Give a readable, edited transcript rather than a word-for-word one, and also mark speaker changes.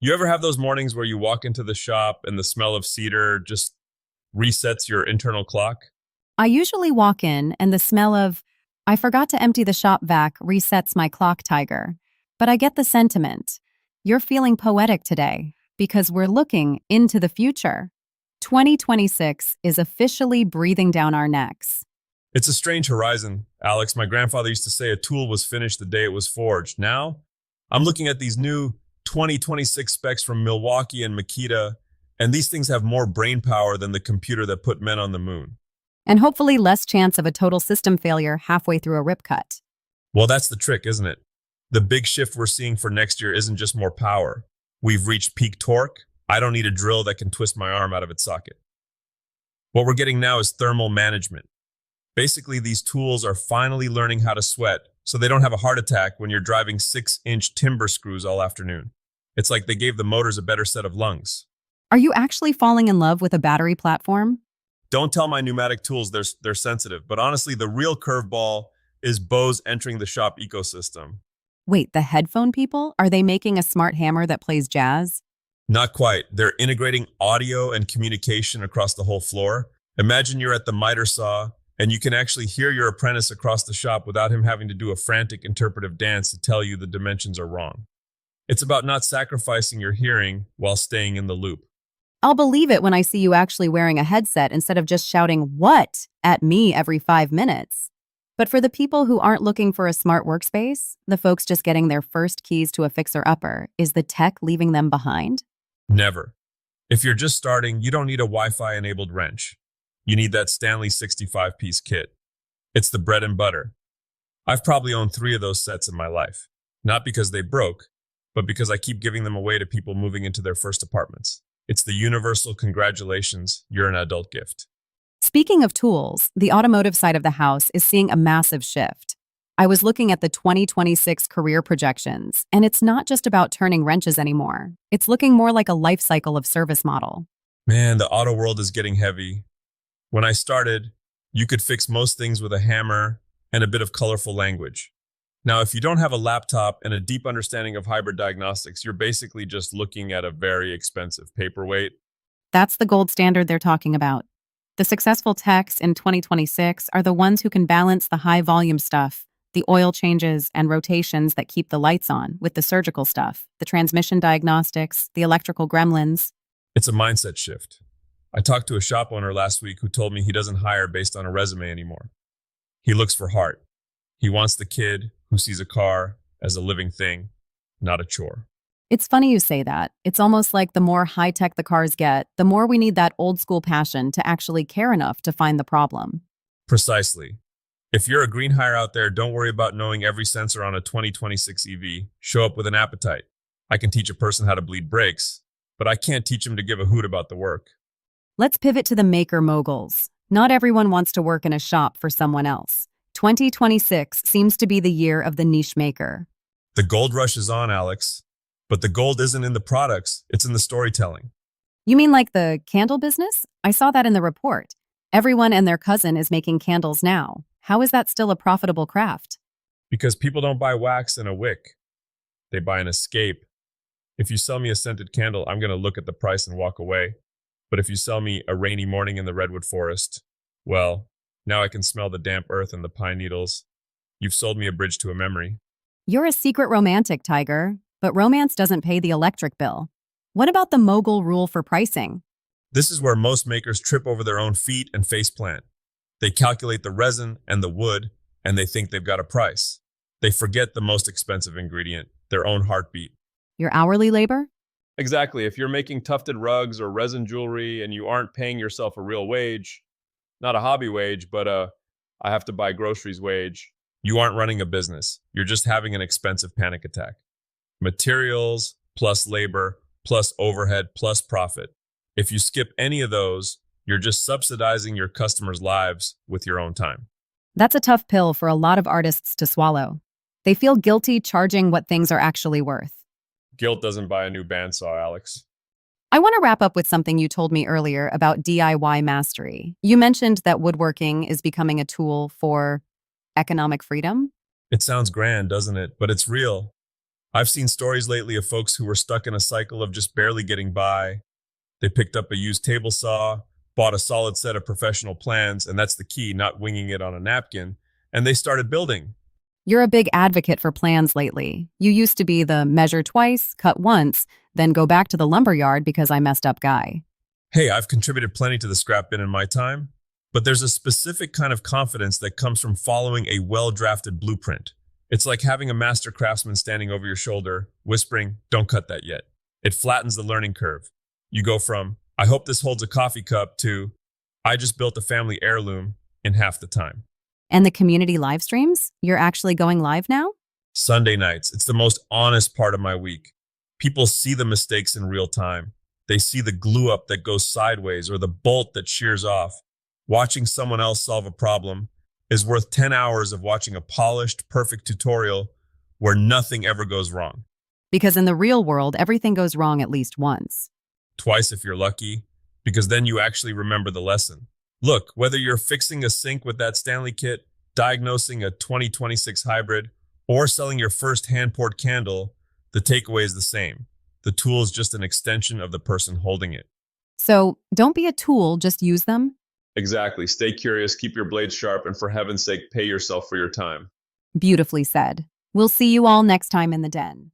Speaker 1: You ever have those mornings where you walk into the shop and the smell of cedar just resets your internal clock?
Speaker 2: I usually walk in and the smell of, I forgot to empty the shop vac resets my clock, Tiger. But I get the sentiment. You're feeling poetic today because we're looking into the future. 2026 is officially breathing down our necks.
Speaker 1: It's a strange horizon, Alex. My grandfather used to say a tool was finished the day it was forged. Now, I'm looking at these new 2026 specs from Milwaukee and Makita, and these things have more brain power than the computer that put men on the moon.
Speaker 2: And hopefully less chance of a total system failure halfway through a rip cut.
Speaker 1: Well, that's the trick, isn't it? The big shift we're seeing for next year isn't just more power. We've reached peak torque. I don't need a drill that can twist my arm out of its socket. What we're getting now is thermal management. Basically, these tools are finally learning how to sweat so they don't have a heart attack when you're driving 6-inch timber screws all afternoon. It's like they gave the motors a better set of lungs.
Speaker 2: Are you actually falling in love with a battery platform?
Speaker 1: Don't tell my pneumatic tools they're sensitive, but honestly, the real curveball is Bose entering the shop ecosystem.
Speaker 2: Wait, the headphone people? Are they making a smart hammer that plays jazz?
Speaker 1: Not quite. They're integrating audio and communication across the whole floor. Imagine you're at the miter saw and you can actually hear your apprentice across the shop without him having to do a frantic interpretive dance to tell you the dimensions are wrong. It's about not sacrificing your hearing while staying in the loop.
Speaker 2: I'll believe it when I see you actually wearing a headset instead of just shouting "what" at me every 5 minutes. But for the people who aren't looking for a smart workspace, the folks just getting their first keys to a fixer-upper, is the tech leaving them behind?
Speaker 1: Never. If you're just starting, you don't need a Wi-Fi enabled wrench. You need that Stanley 65-piece kit. It's the bread and butter. I've probably owned 3 of those sets in my life. Not because they broke, but because I keep giving them away to people moving into their first apartments. It's the universal congratulations, you're an adult gift.
Speaker 2: Speaking of tools, the automotive side of the house is seeing a massive shift. I was looking at the 2026 career projections, and it's not just about turning wrenches anymore. It's looking more like a life cycle of service model.
Speaker 1: Man, the auto world is getting heavy. When I started, you could fix most things with a hammer and a bit of colorful language. Now, if you don't have a laptop and a deep understanding of hybrid diagnostics, you're basically just looking at a very expensive paperweight.
Speaker 2: That's the gold standard they're talking about. The successful techs in 2026 are the ones who can balance the high-volume stuff, the oil changes and rotations that keep the lights on, with the surgical stuff, the transmission diagnostics, the electrical gremlins.
Speaker 1: It's a mindset shift. I talked to a shop owner last week who told me he doesn't hire based on a resume anymore. He looks for heart. He wants the kid who sees a car as a living thing, not a chore.
Speaker 2: It's funny you say that. It's almost like the more high-tech the cars get, the more we need that old-school passion to actually care enough to find the problem.
Speaker 1: Precisely. If you're a green hire out there, don't worry about knowing every sensor on a 2026 EV. Show up with an appetite. I can teach a person how to bleed brakes, but I can't teach them to give a hoot about the work.
Speaker 2: Let's pivot to the maker moguls. Not everyone wants to work in a shop for someone else. 2026 seems to be the year of the niche maker.
Speaker 1: The gold rush is on, Alex. But the gold isn't in the products, it's in the storytelling.
Speaker 2: You mean like the candle business? I saw that in the report. Everyone and their cousin is making candles now. How is that still a profitable craft?
Speaker 1: Because people don't buy wax and a wick. They buy an escape. If you sell me a scented candle, I'm going to look at the price and walk away. But if you sell me a rainy morning in the redwood forest, well, now I can smell the damp earth and the pine needles. You've sold me a bridge to a memory.
Speaker 2: You're a secret romantic, Tiger. But romance doesn't pay the electric bill. What about the mogul rule for pricing?
Speaker 1: This is where most makers trip over their own feet and faceplant. They calculate the resin and the wood, and they think they've got a price. They forget the most expensive ingredient, their own heartbeat.
Speaker 2: Your hourly labor?
Speaker 1: Exactly. If you're making tufted rugs or resin jewelry and you aren't paying yourself a real wage, not a hobby wage, but I have to buy groceries wage, you aren't running a business. You're just having an expensive panic attack. Materials plus labor plus overhead plus profit. If you skip any of those, you're just subsidizing your customers' lives with your own time.
Speaker 2: That's a tough pill for a lot of artists to swallow. They feel guilty charging what things are actually worth.
Speaker 1: Guilt doesn't buy a new bandsaw, Alex.
Speaker 2: I want to wrap up with something you told me earlier about DIY mastery. You mentioned that woodworking is becoming a tool for economic freedom.
Speaker 1: It sounds grand, doesn't it? But it's real. I've seen stories lately of folks who were stuck in a cycle of just barely getting by. They picked up a used table saw, bought a solid set of professional plans, and that's the key, not winging it on a napkin, and they started building.
Speaker 2: You're a big advocate for plans lately. You used to be the measure twice, cut once, then go back to the lumberyard because I messed up guy.
Speaker 1: Hey, I've contributed plenty to the scrap bin in my time, but there's a specific kind of confidence that comes from following a well-drafted blueprint. It's like having a master craftsman standing over your shoulder, whispering, "Don't cut that yet." It flattens the learning curve. You go from, "I hope this holds a coffee cup," to, "I just built a family heirloom," in half the time.
Speaker 2: And the community live streams? You're actually going live now?
Speaker 1: Sunday nights, it's the most honest part of my week. People see the mistakes in real time. They see the glue up that goes sideways or the bolt that shears off. Watching someone else solve a problem is worth 10 hours of watching a polished, perfect tutorial where nothing ever goes wrong.
Speaker 2: Because in the real world, everything goes wrong at least once.
Speaker 1: Twice if you're lucky, because then you actually remember the lesson. Look, whether you're fixing a sink with that Stanley kit, diagnosing a 2026 hybrid, or selling your first hand-poured candle, the takeaway is the same. The tool is just an extension of the person holding it.
Speaker 2: So don't be a tool, just use them.
Speaker 1: Exactly. Stay curious, keep your blades sharp, and for heaven's sake, pay yourself for your time.
Speaker 2: Beautifully said. We'll see you all next time in the den.